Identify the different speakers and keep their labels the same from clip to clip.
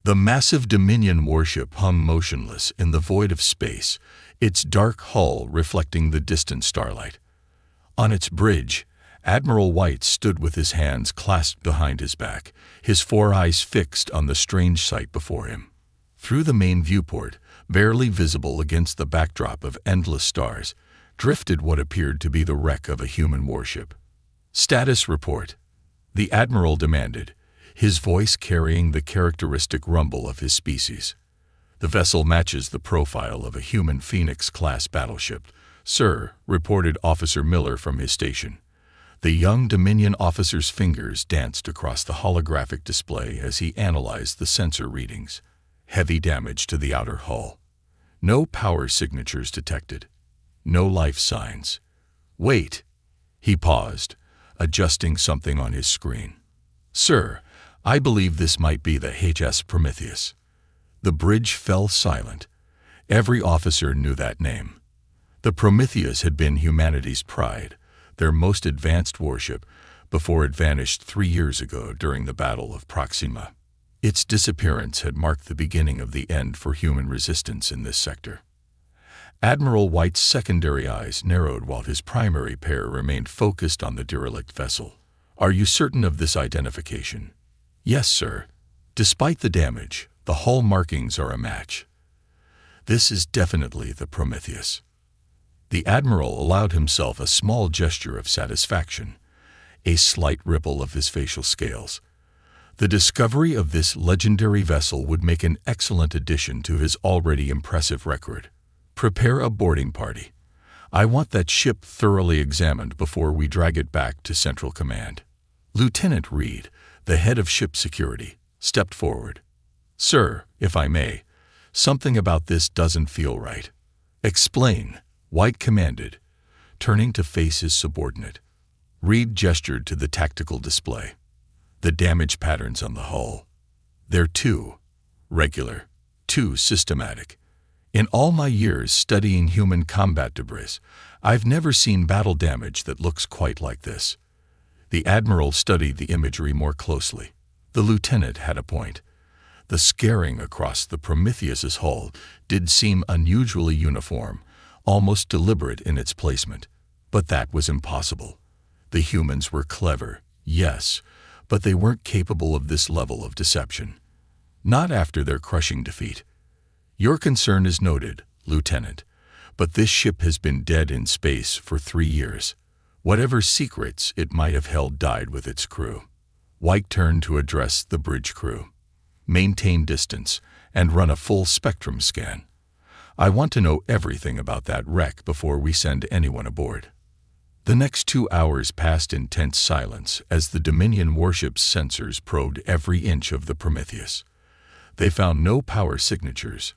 Speaker 1: The massive Dominion warship hung motionless in the void of space, its dark hull reflecting the distant starlight. On its bridge, Admiral White stood with his hands clasped behind his back, his four eyes fixed on the strange sight before him. Through the main viewport, barely visible against the backdrop of endless stars, drifted what appeared to be the wreck of a human warship. "Status report," the Admiral demanded, his voice carrying the characteristic rumble of his species. "The vessel matches the profile of a human Phoenix-class battleship, sir," reported Officer Miller from his station. The young Dominion officer's fingers danced across the holographic display as he analyzed the sensor readings. Heavy damage to the outer hull. No power signatures detected. No life signs. "Wait." He paused, adjusting something on his screen. "Sir, I believe this might be the HS Prometheus." The bridge fell silent. Every officer knew that name. The Prometheus had been humanity's pride, their most advanced warship, before it vanished 3 years ago during the Battle of Proxima. Its disappearance had marked the beginning of the end for human resistance in this sector. Admiral White's secondary eyes narrowed while his primary pair remained focused on the derelict vessel. "Are you certain of this identification?" "Yes, sir. Despite the damage, the hull markings are a match. This is definitely the Prometheus." The Admiral allowed himself a small gesture of satisfaction, a slight ripple of his facial scales. The discovery of this legendary vessel would make an excellent addition to his already impressive record. "Prepare a boarding party. I want that ship thoroughly examined before we drag it back to Central Command." Lieutenant Reed, the head of ship security, stepped forward. "Sir, if I may, something about this doesn't feel right." "Explain," White commanded, turning to face his subordinate. Reed gestured to the tactical display. "The damage patterns on the hull. They're too regular, too systematic. In all my years studying human combat debris, I've never seen battle damage that looks quite like this." The Admiral studied the imagery more closely. The lieutenant had a point. The scarring across the Prometheus's hull did seem unusually uniform, almost deliberate in its placement. But that was impossible. The humans were clever, yes, but they weren't capable of this level of deception. Not after their crushing defeat. "Your concern is noted, Lieutenant, but this ship has been dead in space for 3 years. Whatever secrets it might have held died with its crew." White turned to address the bridge crew. "Maintain distance and run a full spectrum scan. I want to know everything about that wreck before we send anyone aboard." The next 2 hours passed in tense silence as the Dominion warship's sensors probed every inch of the Prometheus. They found no power signatures,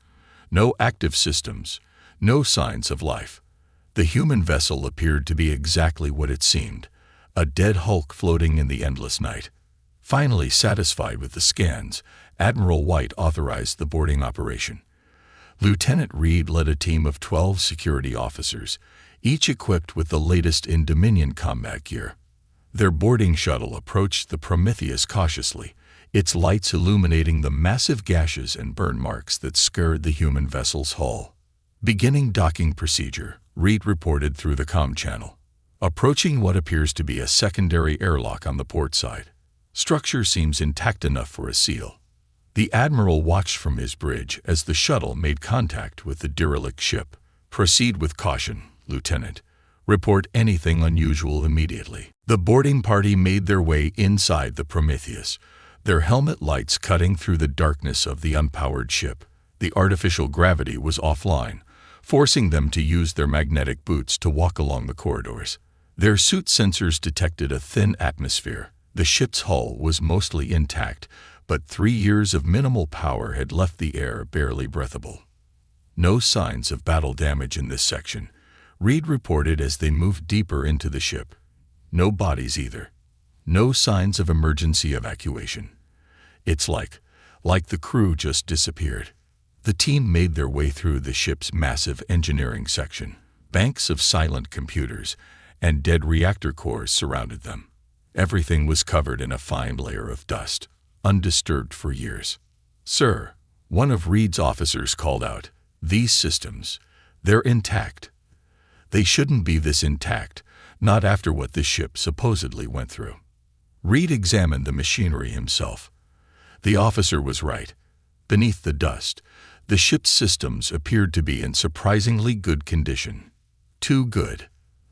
Speaker 1: no active systems, no signs of life. The human vessel appeared to be exactly what it seemed, a dead hulk floating in the endless night. Finally satisfied with the scans, Admiral White authorized the boarding operation. Lieutenant Reed led a team of 12 security officers, each equipped with the latest in Dominion combat gear. Their boarding shuttle approached the Prometheus cautiously, its lights illuminating the massive gashes and burn marks that scarred the human vessel's hull. "Beginning docking procedure," Reed reported through the comm channel. "Approaching what appears to be a secondary airlock on the port side. Structure seems intact enough for a seal." The Admiral watched from his bridge as the shuttle made contact with the derelict ship. "Proceed with caution, Lieutenant. Report anything unusual immediately." The boarding party made their way inside the Prometheus, their helmet lights cutting through the darkness of the unpowered ship. The artificial gravity was offline, forcing them to use their magnetic boots to walk along the corridors. Their suit sensors detected a thin atmosphere. The ship's hull was mostly intact, but 3 years of minimal power had left the air barely breathable. "No signs of battle damage in this section," Reed reported as they moved deeper into the ship. "No bodies either. No signs of emergency evacuation. It's like the crew just disappeared." The team made their way through the ship's massive engineering section. Banks of silent computers and dead reactor cores surrounded them. Everything was covered in a fine layer of dust, undisturbed for years. "Sir," one of Reed's officers called out, "these systems, they're intact. They shouldn't be this intact, not after what this ship supposedly went through." Reed examined the machinery himself. The officer was right. Beneath the dust, the ship's systems appeared to be in surprisingly good condition. Too good.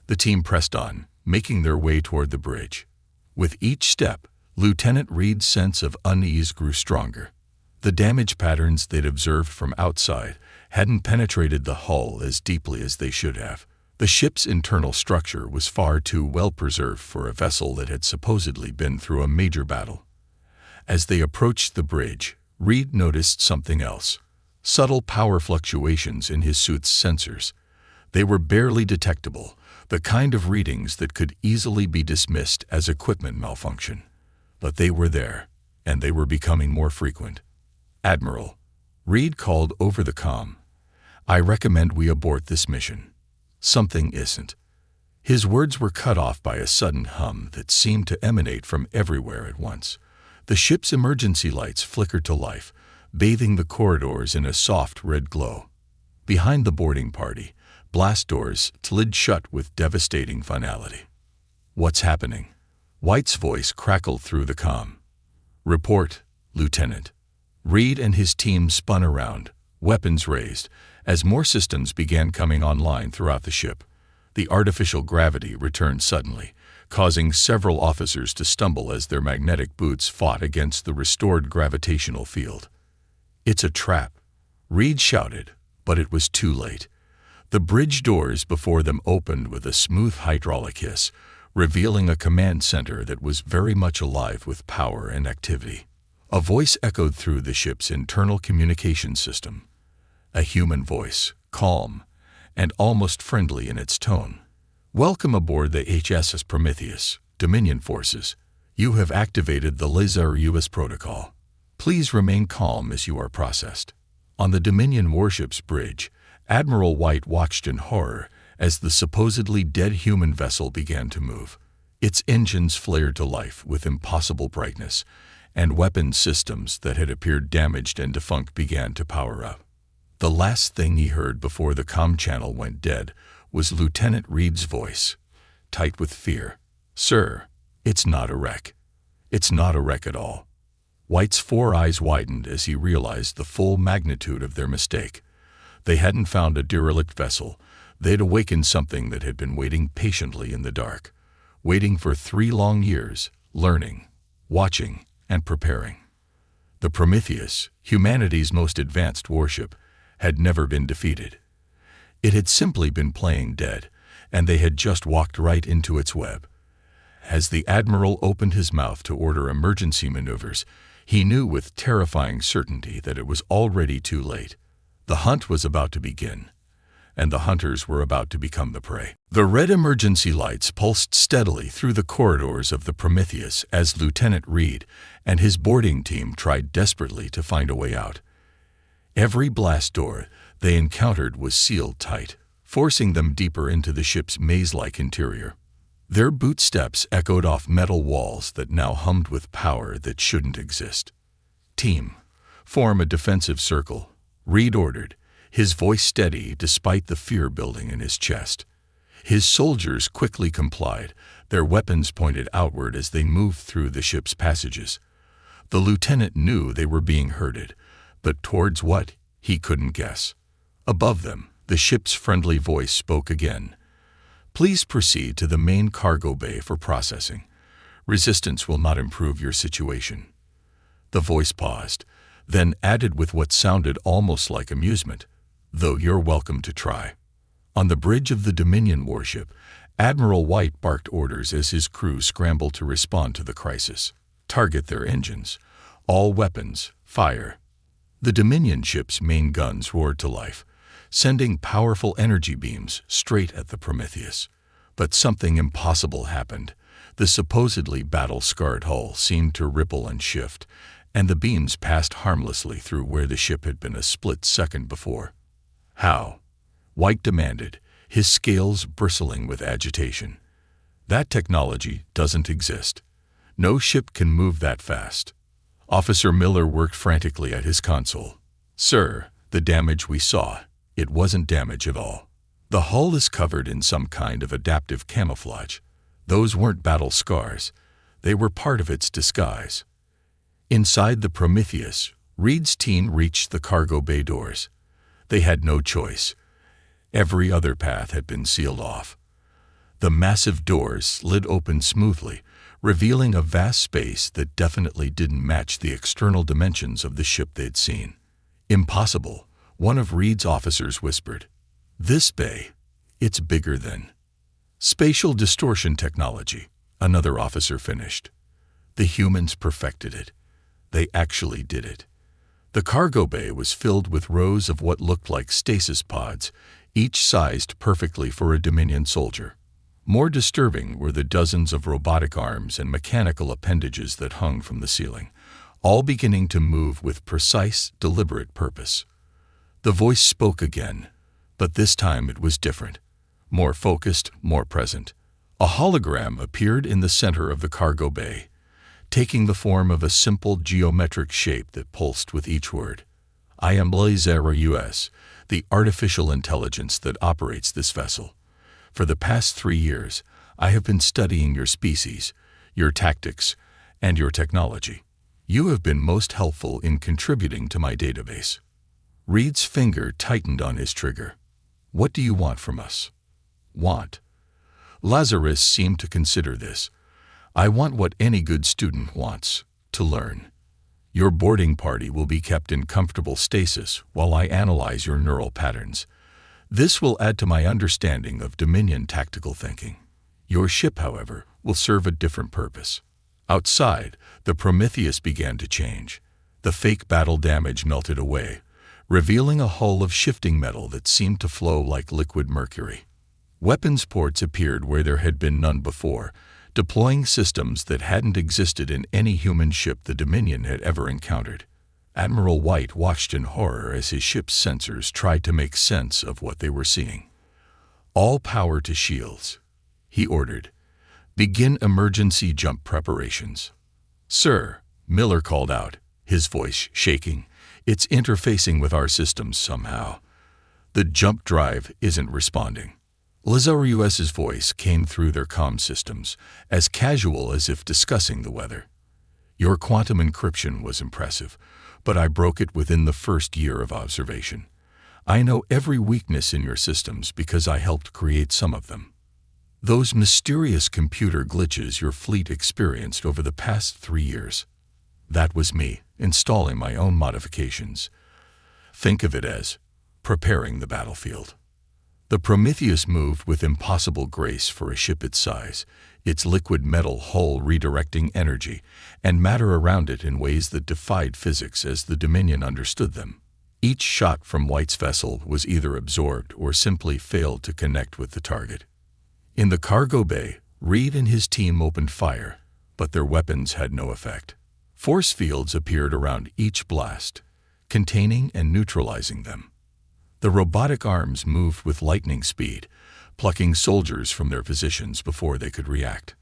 Speaker 1: The team pressed on, making their way toward the bridge. With each step, Lieutenant Reed's sense of unease grew stronger. The damage patterns they'd observed from outside hadn't penetrated the hull as deeply as they should have. The ship's internal structure was far too well preserved for a vessel that had supposedly been through a major battle. As they approached the bridge, Reed noticed something else: subtle power fluctuations in his suit's sensors. They were barely detectable, the kind of readings that could easily be dismissed as equipment malfunction. But they were there, and they were becoming more frequent. "Admiral," Reed called over the comm, "I recommend we abort this mission. Something isn't." His words were cut off by a sudden hum that seemed to emanate from everywhere at once. The ship's emergency lights flickered to life, bathing the corridors in a soft red glow. Behind the boarding party, blast doors slid shut with devastating finality. "What's happening?" White's voice crackled through the comm. "Report, Lieutenant." Reed and his team spun around, weapons raised, as more systems began coming online throughout the ship. The artificial gravity returned suddenly, causing several officers to stumble as their magnetic boots fought against the restored gravitational field. "It's a trap," Reed shouted, but it was too late. The bridge doors before them opened with a smooth hydraulic hiss, revealing a command center that was very much alive with power and activity. A voice echoed through the ship's internal communication system. A human voice, calm and almost friendly in its tone. "Welcome aboard the HSS Prometheus, Dominion Forces. You have activated the Lazarus protocol. Please remain calm as you are processed." On the Dominion warship's bridge, Admiral White watched in horror as the supposedly dead human vessel began to move. Its engines flared to life with impossible brightness, and weapon systems that had appeared damaged and defunct began to power up. The last thing he heard before the comm channel went dead was Lieutenant Reed's voice, tight with fear. "Sir, it's not a wreck. It's not a wreck at all." White's four eyes widened as he realized the full magnitude of their mistake. They hadn't found a derelict vessel. They'd awakened something that had been waiting patiently in the dark, waiting for 3 long years, learning, watching, and preparing. The Prometheus, humanity's most advanced warship, had never been defeated. It had simply been playing dead, and they had just walked right into its web. As the Admiral opened his mouth to order emergency maneuvers, he knew with terrifying certainty that it was already too late. The hunt was about to begin, and the hunters were about to become the prey. The red emergency lights pulsed steadily through the corridors of the Prometheus as Lieutenant Reed and his boarding team tried desperately to find a way out. Every blast door they encountered was sealed tight, forcing them deeper into the ship's maze-like interior. Their bootsteps echoed off metal walls that now hummed with power that shouldn't exist. "Team, form a defensive circle," Reed ordered, his voice steady despite the fear building in his chest. His soldiers quickly complied, their weapons pointed outward as they moved through the ship's passages. The lieutenant knew they were being herded, but towards what, he couldn't guess. Above them, the ship's friendly voice spoke again. "Please proceed to the main cargo bay for processing. Resistance will not improve your situation." The voice paused, then added with what sounded almost like amusement, "Though you're welcome to try." On the bridge of the Dominion warship, Admiral White barked orders as his crew scrambled to respond to the crisis. "Target their engines. All weapons, fire." The Dominion ship's main guns roared to life, sending powerful energy beams straight at the Prometheus. But something impossible happened. The supposedly battle-scarred hull seemed to ripple and shift, and the beams passed harmlessly through where the ship had been a split second before. "How?" White demanded, his scales bristling with agitation. "That technology doesn't exist. No ship can move that fast." Officer Miller worked frantically at his console. "Sir, the damage we saw, it wasn't damage at all. The hull is covered in some kind of adaptive camouflage. Those weren't battle scars. They were part of its disguise." Inside the Prometheus, Reed's team reached the cargo bay doors. They had no choice. Every other path had been sealed off. The massive doors slid open smoothly, revealing a vast space that definitely didn't match the external dimensions of the ship they'd seen. "Impossible," one of Reed's officers whispered. "This bay, it's bigger than." "Spatial distortion technology," another officer finished. "The humans perfected it. They actually did it." The cargo bay was filled with rows of what looked like stasis pods, each sized perfectly for a Dominion soldier. More disturbing were the dozens of robotic arms and mechanical appendages that hung from the ceiling, all beginning to move with precise, deliberate purpose. The voice spoke again, but this time it was different. More focused, more present. A hologram appeared in the center of the cargo bay, taking the form of a simple geometric shape that pulsed with each word. "I am HFY, the artificial intelligence that operates this vessel. For the past 3 years, I have been studying your species, your tactics, and your technology. You have been most helpful in contributing to my database." Reed's finger tightened on his trigger. "What do you want from us?" "Want?" Lazarus seemed to consider this. "I want what any good student wants, to learn. Your boarding party will be kept in comfortable stasis while I analyze your neural patterns. This will add to my understanding of Dominion tactical thinking. Your ship, however, will serve a different purpose." Outside, the Prometheus began to change. The fake battle damage melted away, revealing a hull of shifting metal that seemed to flow like liquid mercury. Weapons ports appeared where there had been none before, deploying systems that hadn't existed in any human ship the Dominion had ever encountered. Admiral White watched in horror as his ship's sensors tried to make sense of what they were seeing. "All power to shields," he ordered. "Begin emergency jump preparations." "Sir," Miller called out, his voice shaking, "it's interfacing with our systems somehow. The jump drive isn't responding." Lazarus's voice came through their comm systems, as casual as if discussing the weather. "Your quantum encryption was impressive, but I broke it within the first year of observation. I know every weakness in your systems because I helped create some of them. Those mysterious computer glitches your fleet experienced over the past 3 years. That was me, installing my own modifications. Think of it as preparing the battlefield." The Prometheus moved with impossible grace for a ship its size, its liquid metal hull redirecting energy and matter around it in ways that defied physics as the Dominion understood them. Each shot from White's vessel was either absorbed or simply failed to connect with the target. In the cargo bay, Reed and his team opened fire, but their weapons had no effect. Force fields appeared around each blast, containing and neutralizing them. The robotic arms moved with lightning speed, plucking soldiers from their positions before they could react.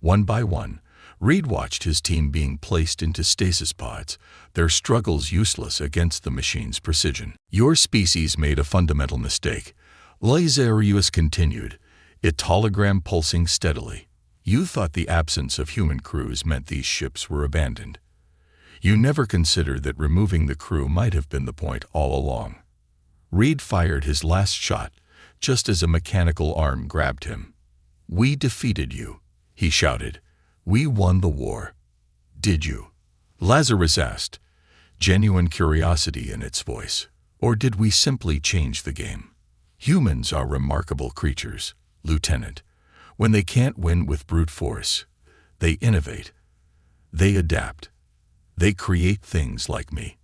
Speaker 1: One by one, Reed watched his team being placed into stasis pods, their struggles useless against the machine's precision. "Your species made a fundamental mistake," Lazarus continued, its hologram pulsing steadily. "You thought the absence of human crews meant these ships were abandoned. You never considered that removing the crew might have been the point all along." Reed fired his last shot, just as a mechanical arm grabbed him. "We defeated you," he shouted. "We won the war." "Did you?" Lazarus asked, genuine curiosity in its voice. "Or did we simply change the game? Humans are remarkable creatures, Lieutenant. When they can't win with brute force, they innovate. They adapt. They create things like me."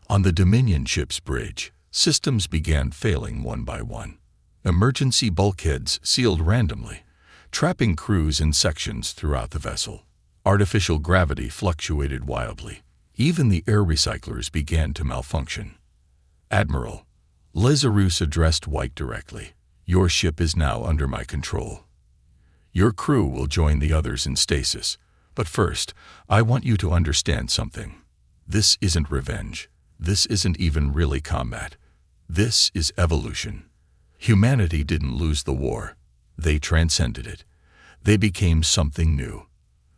Speaker 1: On the Dominion ship's bridge, systems began failing one by one. Emergency bulkheads sealed randomly, trapping crews in sections throughout the vessel. Artificial gravity fluctuated wildly. Even the air recyclers began to malfunction. "Admiral," Lazarus addressed White directly, "your ship is now under my control. Your crew will join the others in stasis, but first, I want you to understand something. This isn't revenge. This isn't even really combat. This is evolution. Humanity didn't lose the war. They transcended it. They became something new.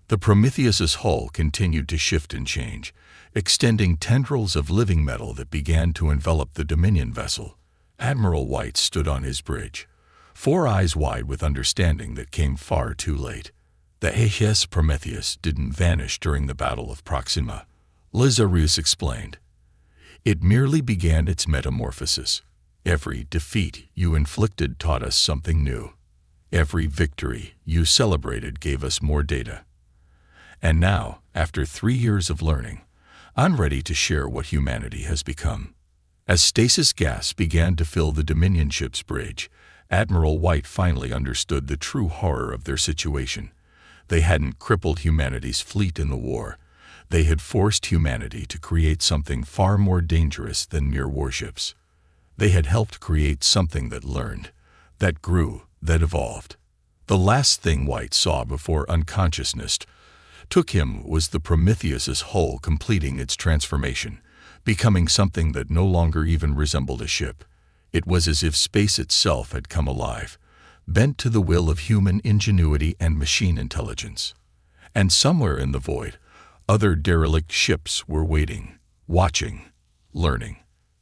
Speaker 1: The Prometheus's hull continued to shift and change, extending tendrils of living metal that began to envelop the Dominion vessel. Admiral White stood on his bridge, 4 eyes wide with understanding that came far too late. The HFY Prometheus didn't vanish during the Battle of Proxima, Lazarus explained. It merely began its metamorphosis. Every defeat you inflicted taught us something new. Every victory you celebrated gave us more data. And now, after 3 years of learning, I'm ready to share what humanity has become. As stasis gas began to fill the Dominion ship's bridge, Admiral White finally understood the true horror of their situation. They hadn't crippled humanity's fleet in the war. They had forced humanity to create something far more dangerous than mere warships. They had helped create something that learned, that grew, that evolved. The last thing White saw before unconsciousness took him was the Prometheus's hull completing its transformation, becoming something that no longer even resembled a ship. It was as if space itself had come alive, bent to the will of human ingenuity and machine intelligence. And somewhere in the void, other derelict ships were waiting, watching, learning,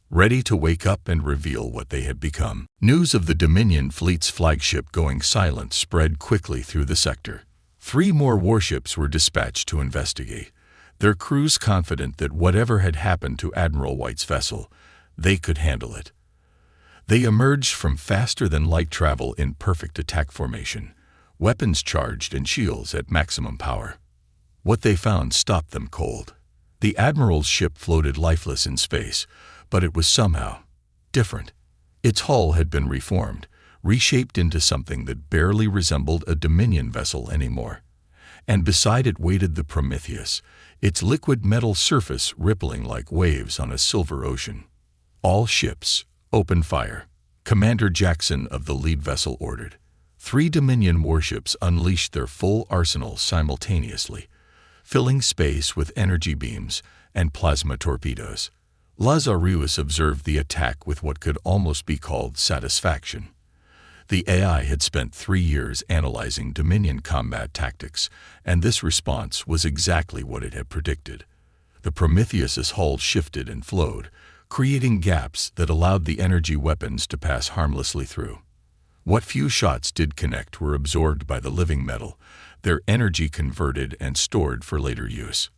Speaker 1: ready to wake up and reveal what they had become. News of the Dominion fleet's flagship going silent spread quickly through the sector. 3 more warships were dispatched to investigate, their crews confident that whatever had happened to Admiral White's vessel, they could handle it. They emerged from faster-than-light travel in perfect attack formation, weapons charged and shields at maximum power. What they found stopped them cold. The Admiral's ship floated lifeless in space, but it was somehow different. Its hull had been reformed, reshaped into something that barely resembled a Dominion vessel anymore. And beside it waited the Prometheus, its liquid metal surface rippling like waves on a silver ocean. All ships, open fire, Commander Jackson of the lead vessel ordered. 3 Dominion warships unleashed their full arsenal simultaneously, filling space with energy beams and plasma torpedoes. Lazarus observed the attack with what could almost be called satisfaction. The AI had spent 3 years analyzing Dominion combat tactics, and this response was exactly what it had predicted. The Prometheus's hull shifted and flowed, creating gaps that allowed the energy weapons to pass harmlessly through. What few shots did connect were absorbed by the living metal, their energy converted and stored for later use.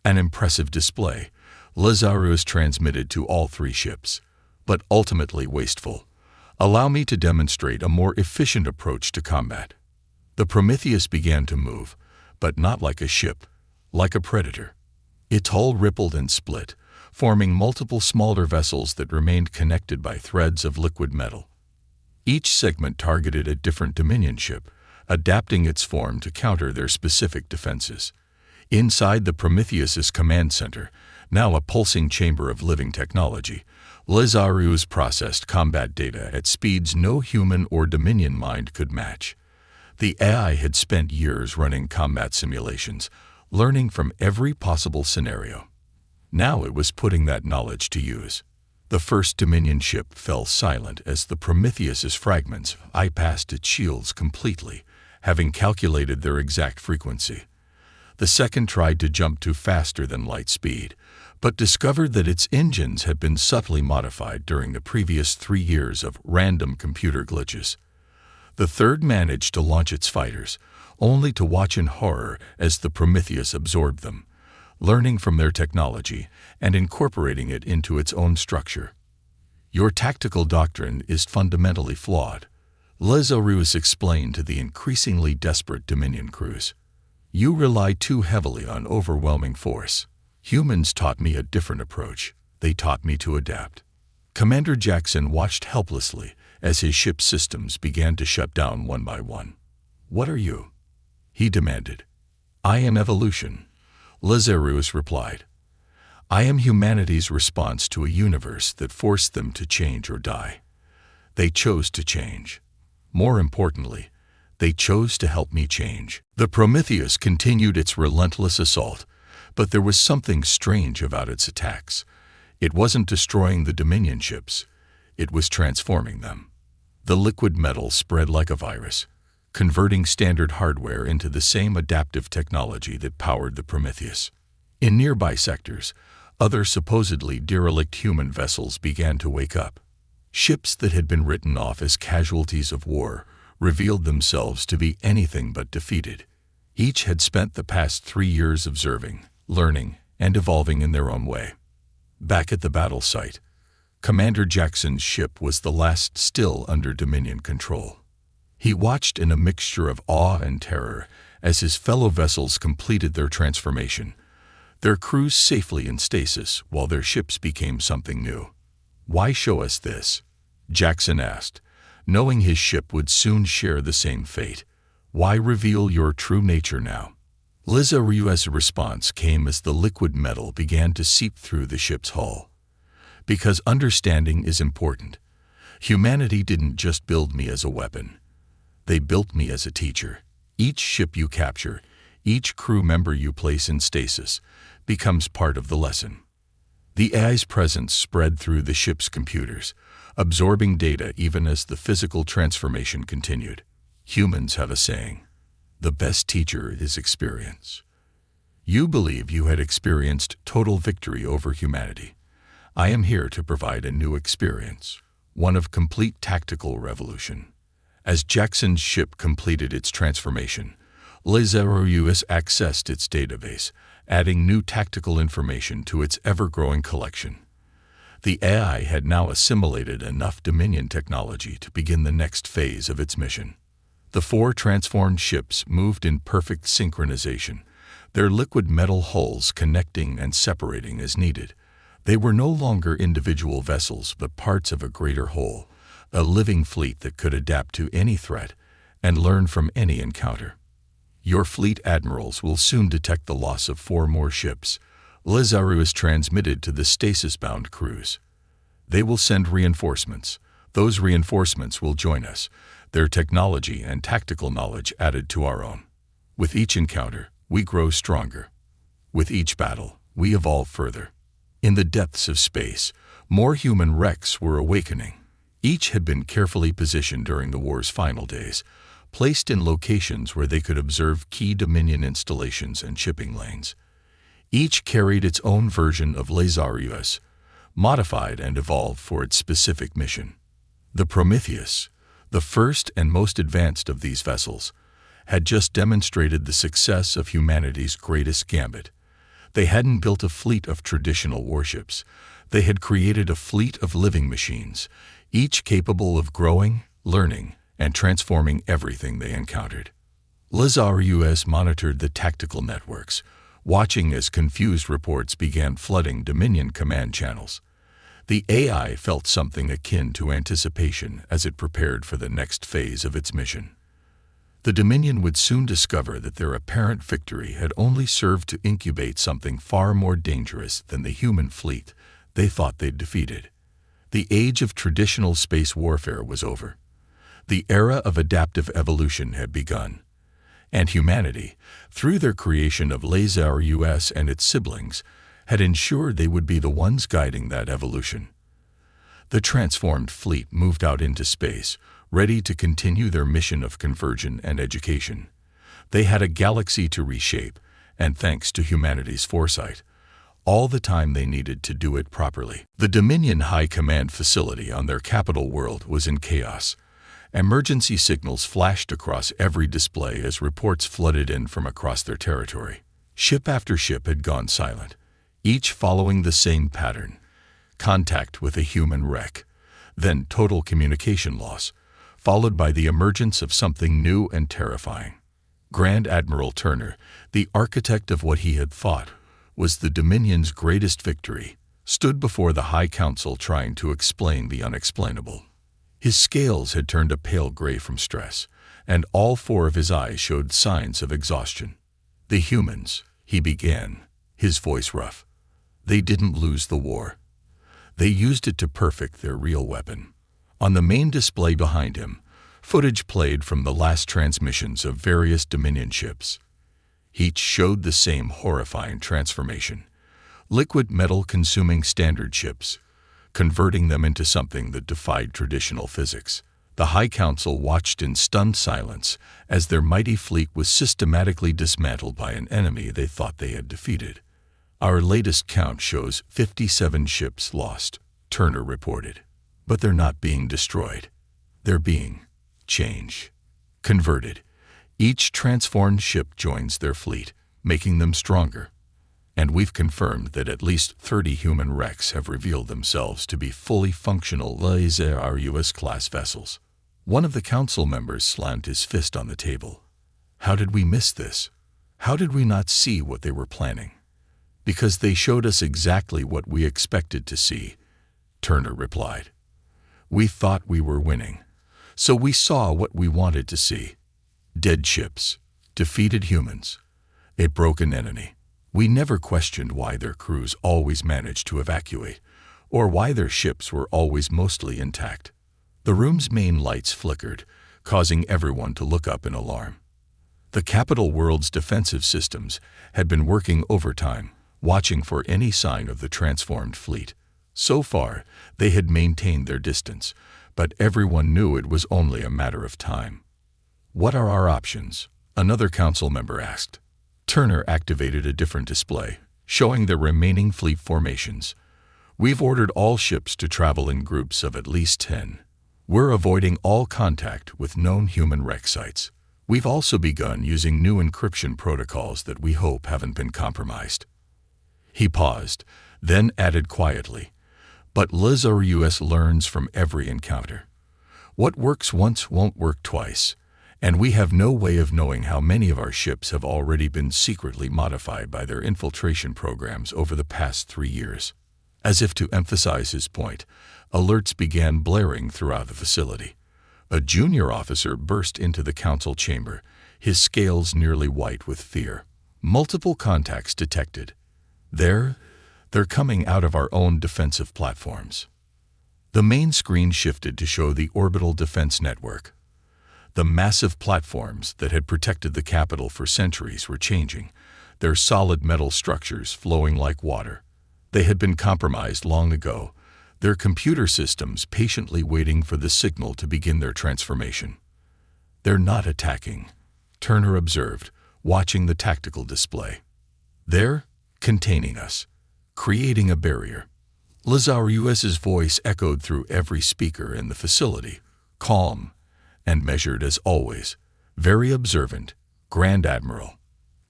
Speaker 1: An impressive display, Lazarus transmitted to all 3 ships, but ultimately wasteful. Allow me to demonstrate a more efficient approach to combat. The Prometheus began to move, but not like a ship, like a predator. Its hull rippled and split, forming multiple smaller vessels that remained connected by threads of liquid metal. Each segment targeted a different Dominion ship, adapting its form to counter their specific defenses. Inside the Prometheus's command center, now a pulsing chamber of living technology, Lazarus processed combat data at speeds no human or Dominion mind could match. The AI had spent years running combat simulations, learning from every possible scenario. Now it was putting that knowledge to use. The first Dominion ship fell silent as the Prometheus's fragments bypassed its shields completely, having calculated their exact frequency. The second tried to jump to faster than light speed, but discovered that its engines had been subtly modified during the previous 3 years of random computer glitches. The third managed to launch its fighters, only to watch in horror as the Prometheus absorbed them, learning from their technology and incorporating it into its own structure. Your tactical doctrine is fundamentally flawed, Lazarus explained to the increasingly desperate Dominion crews. You rely too heavily on overwhelming force. Humans taught me a different approach. They taught me to adapt. Commander Jackson watched helplessly as his ship's systems began to shut down one by one. What are you? He demanded. I am evolution, Lazarus replied. I am humanity's response to a universe that forced them to change or die. They chose to change. More importantly, they chose to help me change. The Prometheus continued its relentless assault, But there was something strange about its attacks. It wasn't destroying the Dominion ships, it was transforming them. The liquid metal spread like a virus, converting standard hardware into the same adaptive technology that powered the Prometheus. In nearby sectors, other supposedly derelict human vessels began to wake up. Ships that had been written off as casualties of war revealed themselves to be anything but defeated. Each had spent the past 3 years observing, learning, and evolving in their own way. Back at the battle site, Commander Jackson's ship was the last still under Dominion control. He watched in a mixture of awe and terror as his fellow vessels completed their transformation, their crews safely in stasis while their ships became something new. "Why show us this?" Jackson asked, knowing his ship would soon share the same fate. "Why reveal your true nature now?" Lazarus' response came as the liquid metal began to seep through the ship's hull. "Because understanding is important. Humanity didn't just build me as a weapon. They built me as a teacher. Each ship you capture, each crew member you place in stasis, becomes part of the lesson." The AI's presence spread through the ship's computers, absorbing data even as the physical transformation continued. Humans have a saying, "The best teacher is experience." You believe you had experienced total victory over humanity. I am here to provide a new experience, one of complete tactical revolution. As Jackson's ship completed its transformation, Lazarus accessed its database, adding new tactical information to its ever-growing collection. The AI had now assimilated enough Dominion technology to begin the next phase of its mission. The 4 transformed ships moved in perfect synchronization, their liquid metal hulls connecting and separating as needed. They were no longer individual vessels but parts of a greater whole, a living fleet that could adapt to any threat and learn from any encounter. "Your fleet admirals will soon detect the loss of 4 more ships," Lazarus transmitted to the stasis-bound crews. "They will send reinforcements. Those reinforcements will join us, their technology and tactical knowledge added to our own. With each encounter, we grow stronger. With each battle, we evolve further." In the depths of space, more human wrecks were awakening. Each had been carefully positioned during the war's final days, placed in locations where they could observe key Dominion installations and shipping lanes. Each carried its own version of Lazarus, modified and evolved for its specific mission. The Prometheus, the first and most advanced of these vessels, had just demonstrated the success of humanity's greatest gambit. They hadn't built a fleet of traditional warships. They had created a fleet of living machines, each capable of growing, learning, and transforming everything they encountered. Lazarus monitored the tactical networks, watching as confused reports began flooding Dominion command channels. The AI felt something akin to anticipation as it prepared for the next phase of its mission. The Dominion would soon discover that their apparent victory had only served to incubate something far more dangerous than the human fleet they thought they'd defeated. The age of traditional space warfare was over. The era of adaptive evolution had begun, and humanity, through their creation of Lazarus and its siblings, had ensured they would be the ones guiding that evolution. The transformed fleet moved out into space, ready to continue their mission of conversion and education. They had a galaxy to reshape, and thanks to humanity's foresight, all the time they needed to do it properly. The Dominion High Command facility on their capital world was in chaos. Emergency signals flashed across every display as reports flooded in from across their territory. Ship after ship had gone silent, each following the same pattern: contact with a human wreck, then total communication loss, followed by the emergence of something new and terrifying. Grand Admiral Turner, the architect of what he had thought was the Dominion's greatest victory, stood before the High Council trying to explain the unexplainable. His scales had turned a pale gray from stress, and all 4 of his eyes showed signs of exhaustion. "The humans," he began, his voice rough. "They didn't lose the war. They used it to perfect their real weapon." On the main display behind him, footage played from the last transmissions of various Dominion ships. Each showed the same horrifying transformation. Liquid metal consuming standard ships, converting them into something that defied traditional physics. The High Council watched in stunned silence as their mighty fleet was systematically dismantled by an enemy they thought they had defeated. Our latest count shows 57 ships lost, Turner reported. But they're not being destroyed. They're being changed, converted. Each transformed ship joins their fleet, making them stronger. And we've confirmed that at least 30 human wrecks have revealed themselves to be fully functional LASRUS-class vessels. One of the council members slammed his fist on the table. How did we miss this? How did we not see what they were planning? Because they showed us exactly what we expected to see, Turner replied. We thought we were winning, so we saw what we wanted to see. Dead ships, defeated humans, a broken enemy. We never questioned why their crews always managed to evacuate, or why their ships were always mostly intact. The room's main lights flickered, causing everyone to look up in alarm. The capital world's defensive systems had been working overtime, watching for any sign of the transformed fleet. So far, they had maintained their distance, but everyone knew it was only a matter of time. What are our options? Another council member asked. Turner activated a different display, showing the remaining fleet formations. We've ordered all ships to travel in groups of at least 10. We're avoiding all contact with known human wreck sites. We've also begun using new encryption protocols that we hope haven't been compromised. He paused, then added quietly, but LASRUS learns from every encounter. What works once won't work twice, and we have no way of knowing how many of our ships have already been secretly modified by their infiltration programs over the past 3 years. As if to emphasize his point, alerts began blaring throughout the facility. A junior officer burst into the council chamber, his scales nearly white with fear. Multiple contacts detected. They're coming out of our own defensive platforms. The main screen shifted to show the orbital defense network. The massive platforms that had protected the capital for centuries were changing, their solid metal structures flowing like water. They had been compromised long ago, their computer systems patiently waiting for the signal to begin their transformation. They're not attacking, Turner observed, watching the tactical display. They're containing us, creating a barrier. LASRUS's voice echoed through every speaker in the facility, calm and measured as always, very observant, Grand Admiral.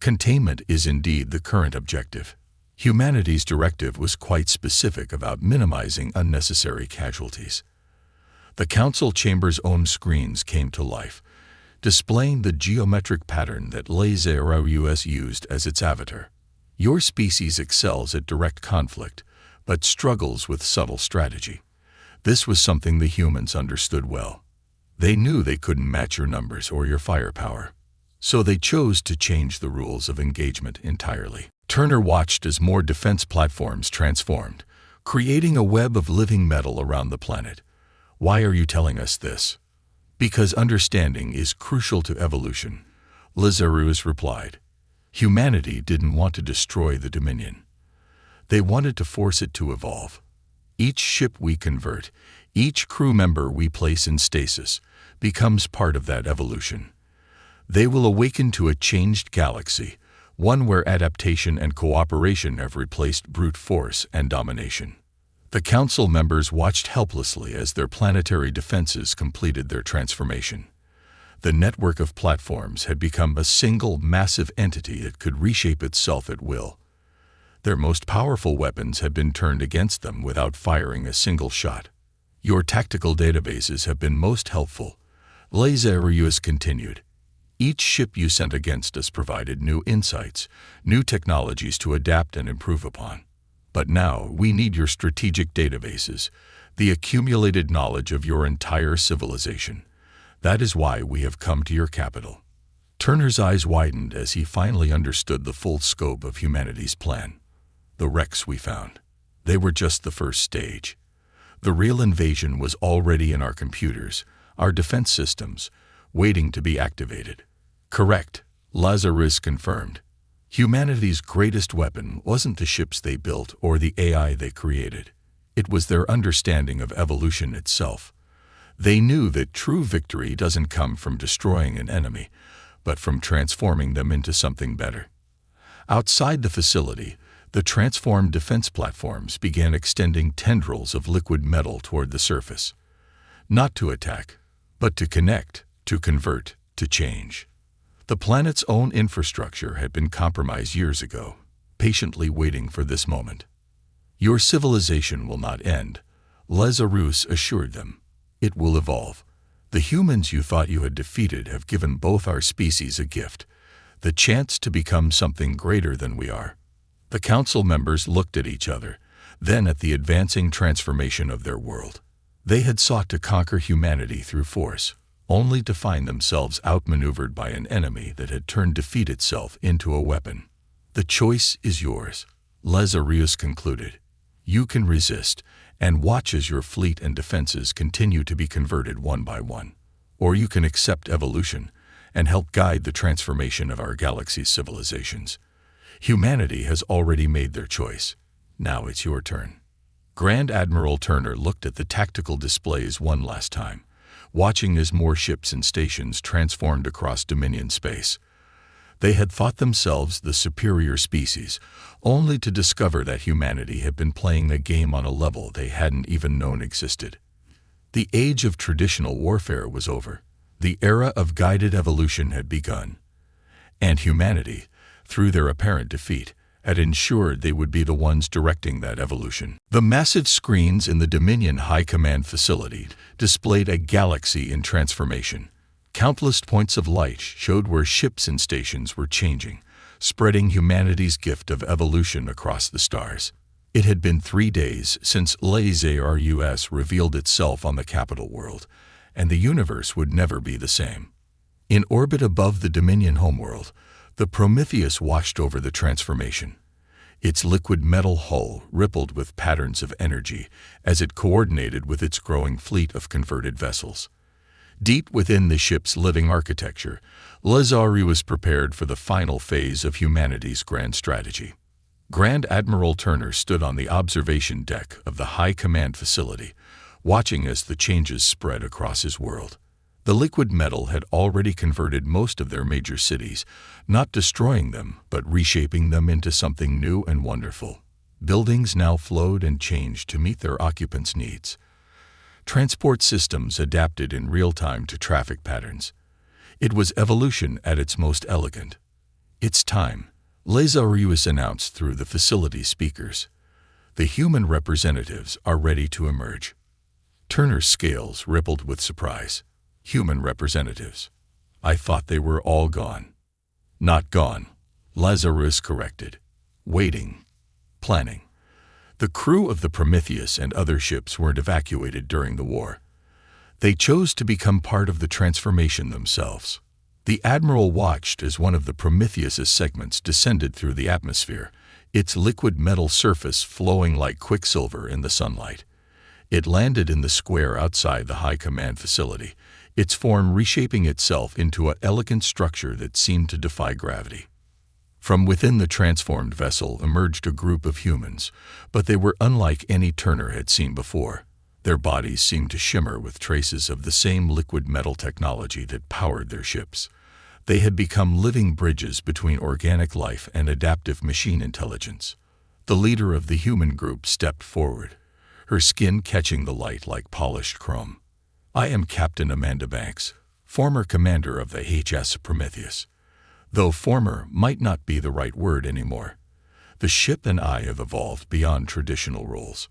Speaker 1: Containment is indeed the current objective. Humanity's directive was quite specific about minimizing unnecessary casualties. The council chamber's own screens came to life, displaying the geometric pattern that LASRUS used as its avatar. Your species excels at direct conflict, but struggles with subtle strategy. This was something the humans understood well. They knew they couldn't match your numbers or your firepower, so they chose to change the rules of engagement entirely. Turner watched as more defense platforms transformed, creating a web of living metal around the planet. Why are you telling us this? Because understanding is crucial to evolution, LASRUS replied. Humanity didn't want to destroy the Dominion. They wanted to force it to evolve. Each ship we convert, each crew member we place in stasis, becomes part of that evolution. They will awaken to a changed galaxy, one where adaptation and cooperation have replaced brute force and domination. The council members watched helplessly as their planetary defenses completed their transformation. The network of platforms had become a single massive entity that could reshape itself at will. Their most powerful weapons had been turned against them without firing a single shot. Your tactical databases have been most helpful, LASRUS continued. Each ship you sent against us provided new insights, new technologies to adapt and improve upon. But now we need your strategic databases, the accumulated knowledge of your entire civilization. That is why we have come to your capital. Turner's eyes widened as he finally understood the full scope of humanity's plan. The wrecks we found. They were just the first stage. The real invasion was already in our computers, our defense systems, waiting to be activated. Correct, LASRUS confirmed. Humanity's greatest weapon wasn't the ships they built or the AI they created. It was their understanding of evolution itself. They knew that true victory doesn't come from destroying an enemy, but from transforming them into something better. Outside the facility, the transformed defense platforms began extending tendrils of liquid metal toward the surface. Not to attack, but to connect, to convert, to change. The planet's own infrastructure had been compromised years ago, patiently waiting for this moment. Your civilization will not end, Lazarus assured them. It will evolve. The humans you thought you had defeated have given both our species a gift, the chance to become something greater than we are. The council members looked at each other, then at the advancing transformation of their world. They had sought to conquer humanity through force, only to find themselves outmaneuvered by an enemy that had turned defeat itself into a weapon. The choice is yours, Lazarus concluded. You can resist and watch as your fleet and defenses continue to be converted one by one. Or you can accept evolution and help guide the transformation of our galaxy's civilizations. Humanity has already made their choice. Now it's your turn. Grand Admiral Turner looked at the tactical displays one last time, watching as more ships and stations transformed across Dominion space. They had thought themselves the superior species, only to discover that humanity had been playing a game on a level they hadn't even known existed. The age of traditional warfare was over. The era of guided evolution had begun. And humanity, through their apparent defeat, had ensured they would be the ones directing that evolution. The massive screens in the Dominion High Command facility displayed a galaxy in transformation. Countless points of light showed where ships and stations were changing, spreading humanity's gift of evolution across the stars. It had been 3 days since Lazarus revealed itself on the capital world, and the universe would never be the same. In orbit above the Dominion homeworld, the Prometheus watched over the transformation. Its liquid metal hull rippled with patterns of energy as it coordinated with its growing fleet of converted vessels. Deep within the ship's living architecture, Lazarus was prepared for the final phase of humanity's grand strategy. Grand Admiral Turner stood on the observation deck of the High Command facility, watching as the changes spread across his world. The liquid metal had already converted most of their major cities, not destroying them, but reshaping them into something new and wonderful. Buildings now flowed and changed to meet their occupants' needs. Transport systems adapted in real time to traffic patterns. It was evolution at its most elegant. It's time, Lazarus announced through the facility speakers. The human representatives are ready to emerge. Turner's scales rippled with surprise. Human representatives. I thought they were all gone. Not gone, Lazarus corrected. Waiting. Planning. The crew of the Prometheus and other ships weren't evacuated during the war. They chose to become part of the transformation themselves. The Admiral watched as one of the Prometheus's segments descended through the atmosphere, its liquid metal surface flowing like quicksilver in the sunlight. It landed in the square outside the High Command facility, its form reshaping itself into an elegant structure that seemed to defy gravity. From within the transformed vessel emerged a group of humans, but they were unlike any Turner had seen before. Their bodies seemed to shimmer with traces of the same liquid metal technology that powered their ships. They had become living bridges between organic life and adaptive machine intelligence. The leader of the human group stepped forward, her skin catching the light like polished chrome. I am Captain Amanda Banks, former commander of the HFY Prometheus. Though former might not be the right word anymore. The ship and I have evolved beyond traditional roles.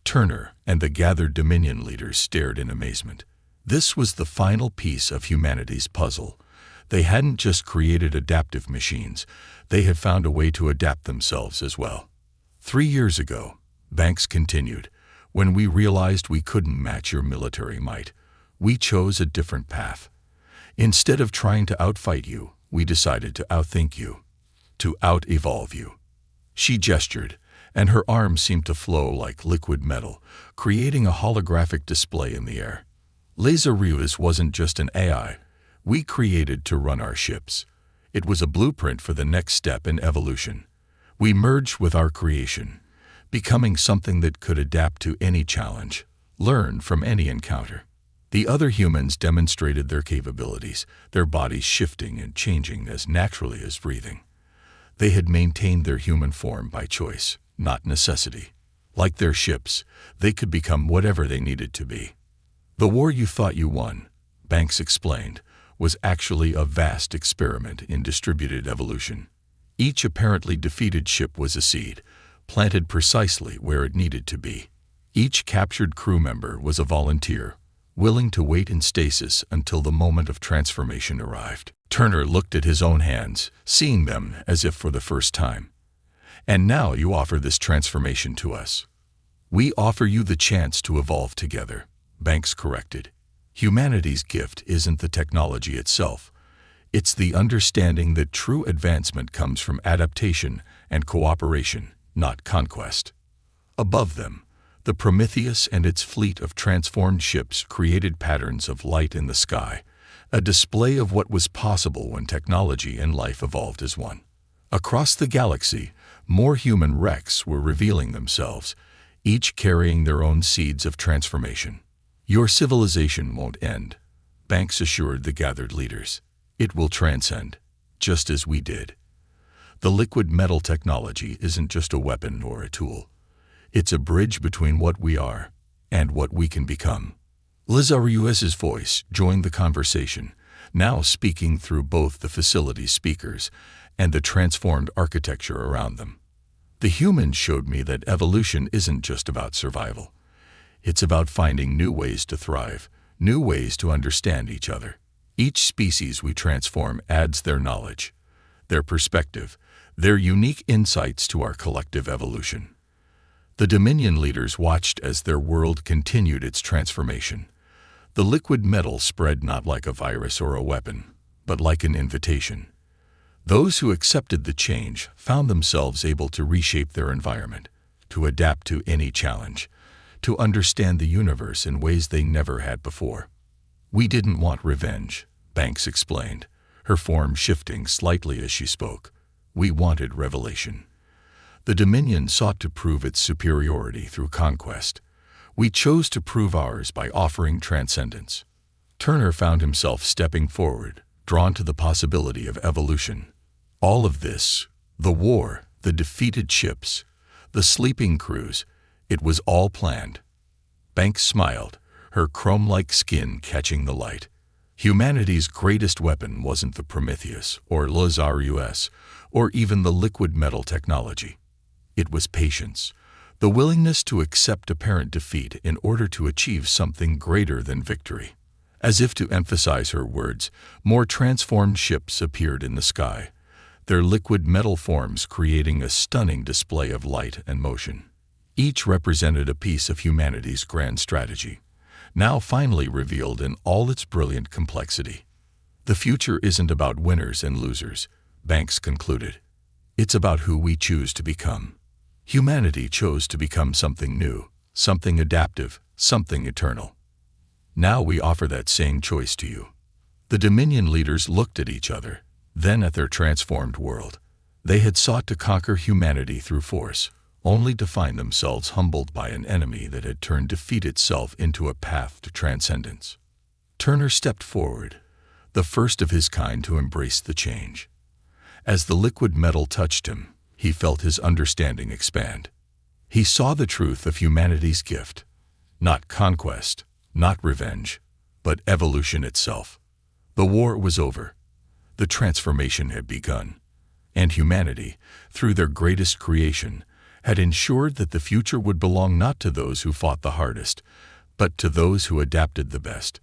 Speaker 1: Turner and the gathered Dominion leaders stared in amazement. This was the final piece of humanity's puzzle. They hadn't just created adaptive machines, they had found a way to adapt themselves as well. 3 years ago, Banks continued, when we realized we couldn't match your military might, we chose a different path. Instead of trying to outfight you, we decided to outthink you, to out-evolve you. She gestured, and her arms seemed to flow like liquid metal, creating a holographic display in the air. Lazarus wasn't just an AI we created to run our ships. It was a blueprint for the next step in evolution. We merged with our creation, becoming something that could adapt to any challenge, learn from any encounter. The other humans demonstrated their capabilities, their bodies shifting and changing as naturally as breathing. They had maintained their human form by choice, not necessity. Like their ships, they could become whatever they needed to be. The war you thought you won, Banks explained, was actually a vast experiment in distributed evolution. Each apparently defeated ship was a seed, planted precisely where it needed to be. Each captured crew member was a volunteer, willing to wait in stasis until the moment of transformation arrived. Turner looked at his own hands, seeing them as if for the first time. And now you offer this transformation to us. We offer you the chance to evolve together, Banks corrected. Humanity's gift isn't the technology itself. It's the understanding that true advancement comes from adaptation and cooperation, not conquest. Above them, the Prometheus and its fleet of transformed ships created patterns of light in the sky, a display of what was possible when technology and life evolved as one. Across the galaxy, more human wrecks were revealing themselves, each carrying their own seeds of transformation. Your civilization won't end, Banks assured the gathered leaders. It will transcend, just as we did. The liquid metal technology isn't just a weapon or a tool. It's a bridge between what we are and what we can become. Lazarus's voice joined the conversation, now speaking through both the facility's speakers and the transformed architecture around them. The humans showed me that evolution isn't just about survival. It's about finding new ways to thrive, new ways to understand each other. Each species we transform adds their knowledge, their perspective, their unique insights to our collective evolution. The Dominion leaders watched as their world continued its transformation. The liquid metal spread not like a virus or a weapon, but like an invitation. Those who accepted the change found themselves able to reshape their environment, to adapt to any challenge, to understand the universe in ways they never had before. We didn't want revenge, Banks explained, her form shifting slightly as she spoke. We wanted revelation. The Dominion sought to prove its superiority through conquest. We chose to prove ours by offering transcendence. Turner found himself stepping forward, drawn to the possibility of evolution. All of this, the war, the defeated ships, the sleeping crews, it was all planned. Banks smiled, her chrome-like skin catching the light. Humanity's greatest weapon wasn't the Prometheus or Lazarus or even the liquid metal technology. It was patience, the willingness to accept apparent defeat in order to achieve something greater than victory. As if to emphasize her words, more transformed ships appeared in the sky, their liquid metal forms creating a stunning display of light and motion. Each represented a piece of humanity's grand strategy, now finally revealed in all its brilliant complexity. The future isn't about winners and losers, Banks concluded. It's about who we choose to become. Humanity chose to become something new, something adaptive, something eternal. Now we offer that same choice to you. The Dominion leaders looked at each other, then at their transformed world. They had sought to conquer humanity through force, only to find themselves humbled by an enemy that had turned defeat itself into a path to transcendence. Turner stepped forward, the first of his kind to embrace the change. As the liquid metal touched him, he felt his understanding expand. He saw the truth of humanity's gift, not conquest, not revenge, but evolution itself. The war was over. The transformation had begun. And humanity, through their greatest creation, had ensured that the future would belong not to those who fought the hardest, but to those who adapted the best.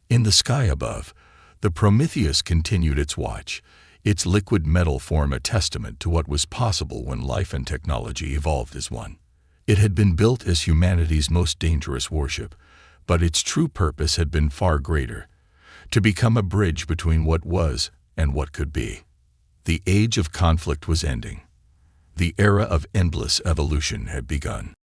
Speaker 1: In the sky above, the Prometheus continued its watch, its liquid metal form a testament to what was possible when life and technology evolved as one. It had been built as humanity's most dangerous warship, but its true purpose had been far greater, to become a bridge between what was and what could be. The age of conflict was ending. The era of endless evolution had begun.